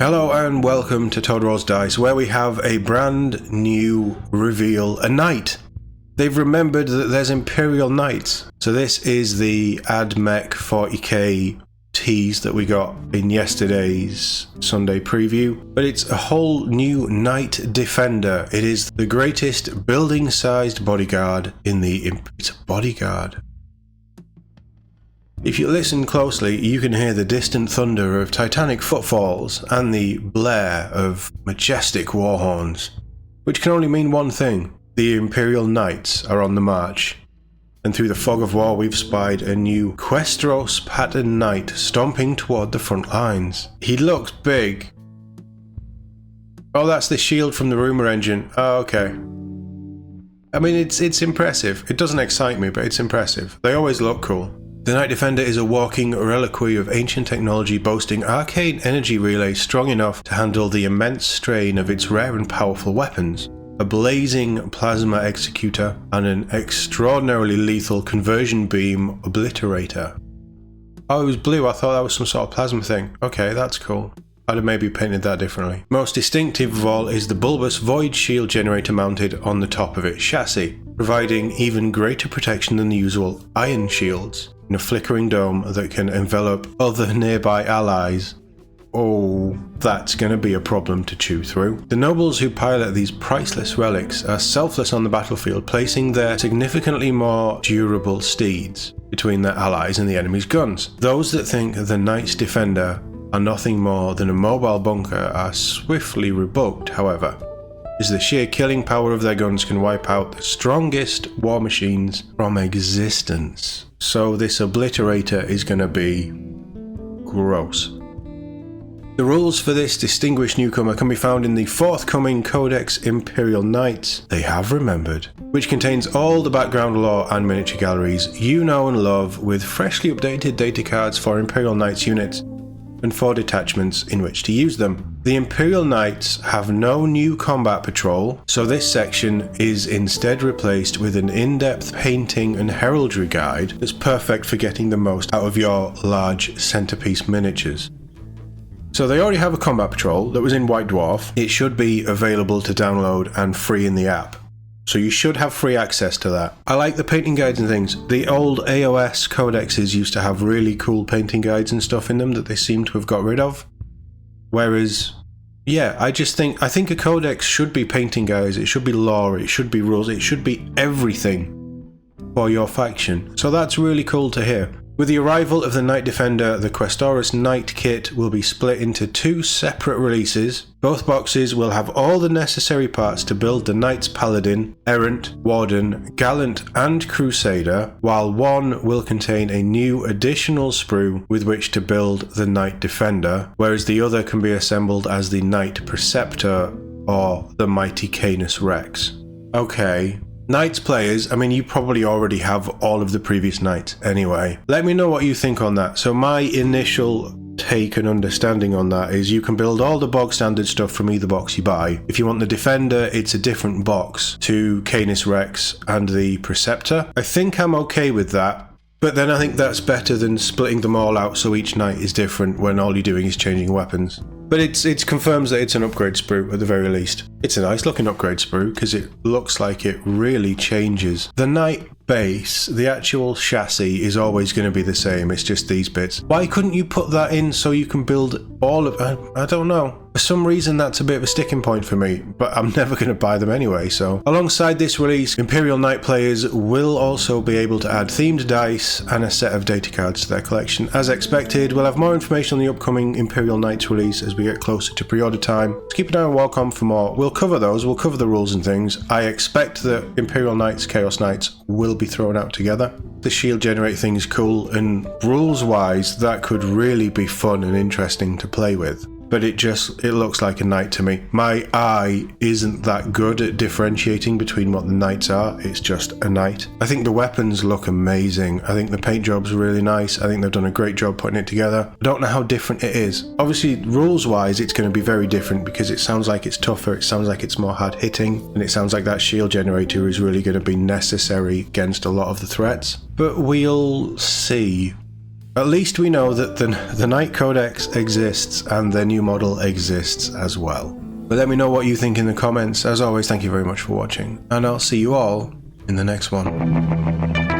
Hello and welcome to TOD Rolls Dice, where we have a brand new reveal, a knight. They've remembered that there's Imperial knights. So this is the AdMech 40k tease that we got in yesterday's Sunday preview, but it's a whole new knight defender. It is the greatest building-sized bodyguard in the... It's a bodyguard. If you listen closely, you can hear the distant thunder of titanic footfalls and the blare of majestic war horns, which can only mean one thing: the Imperial Knights are on the march. And through the fog of war, we've spied a new Questros pattern knight stomping toward the front lines. He looks big. Oh, that's the shield from the rumor engine. Oh, okay. I mean, it's impressive. It doesn't excite me, but it's impressive. They always look cool. The Knight Defender is a walking reliquary of ancient technology, boasting arcane energy relays strong enough to handle the immense strain of its rare and powerful weapons, a blazing plasma executor, and an extraordinarily lethal conversion beam obliterator. Oh, it was blue. I thought that was some sort of plasma thing. Okay, that's cool. I'd have maybe painted that differently. Most distinctive of all is the bulbous void shield generator mounted on the top of its chassis, providing even greater protection than the usual iron shields, in a flickering dome that can envelop other nearby allies. Oh, that's going to be a problem to chew through. The nobles who pilot these priceless relics are selfless on the battlefield, placing their significantly more durable steeds between their allies and the enemy's guns. Those that think the Knight's Defender are nothing more than a mobile bunker are swiftly rebuked, however, as the sheer killing power of their guns can wipe out the strongest war machines from existence. So this obliterator is going to be gross. The rules for this distinguished newcomer can be found in the forthcoming Codex Imperial Knights, They Have Remembered, which contains all the background lore and miniature galleries you know and love, with freshly updated data cards for Imperial Knights units and 4 detachments in which to use them. The Imperial Knights have no new combat patrol, so this section is instead replaced with an in-depth painting and heraldry guide that's perfect for getting the most out of your large centerpiece miniatures. So they already have a combat patrol that was in White Dwarf. It should be available to download and free in the app. So you should have free access to that. I like the painting guides and things. The old AOS codexes used to have really cool painting guides and stuff in them that they seem to have got rid of. Whereas, yeah, I think a codex should be painting guides, it should be lore, it should be rules, it should be everything for your faction. So that's really cool to hear. With the arrival of the Knight Defender, the Questoris Knight Kit will be split into 2 separate releases. Both boxes will have all the necessary parts to build the Knight's Paladin, Errant, Warden, Gallant and Crusader, while one will contain a new additional sprue with which to build the Knight Defender, whereas the other can be assembled as the Knight Preceptor or the Mighty Canis Rex. Okay. Knights players, I mean, you probably already have all of the previous Knights anyway. Let me know what you think on that. So my initial take and understanding on that is you can build all the bog standard stuff from either box you buy. If you want the Defender, it's a different box to Canis Rex and the Preceptor. I think I'm okay with that. But then I think that's better than splitting them all out so each knight is different when all you're doing is changing weapons. But it confirms that it's an upgrade sprue at the very least. It's a nice looking upgrade sprue because it looks like it really changes. The knight base, the actual chassis, is always going to be the same. It's just these bits. Why couldn't you put that in so you can build all of... I don't know. For some reason that's a bit of a sticking point for me, but I'm never going to buy them anyway, so... Alongside this release, Imperial Knight players will also be able to add themed dice and a set of data cards to their collection. As expected, we'll have more information on the upcoming Imperial Knights release as we get closer to pre-order time. So keep an eye on WarCom for more. We'll cover those, we'll cover the rules and things. I expect that Imperial Knights, Chaos Knights will be thrown out together. The shield generate thing is cool, and rules-wise, that could really be fun and interesting to play with. But it looks like a knight to me. My eye isn't that good at differentiating between what the knights are. It's just a knight. I think the weapons look amazing. I think the paint job's really nice. I think they've done a great job putting it together. I don't know how different it is. Obviously, rules-wise, it's going to be very different because it sounds like it's tougher, it sounds like it's more hard-hitting, and it sounds like that shield generator is really going to be necessary against a lot of the threats. But we'll see. At least we know that the Knight Codex exists and the new model exists as well. But let me know what you think in the comments. As always, thank you very much for watching, and I'll see you all in the next one.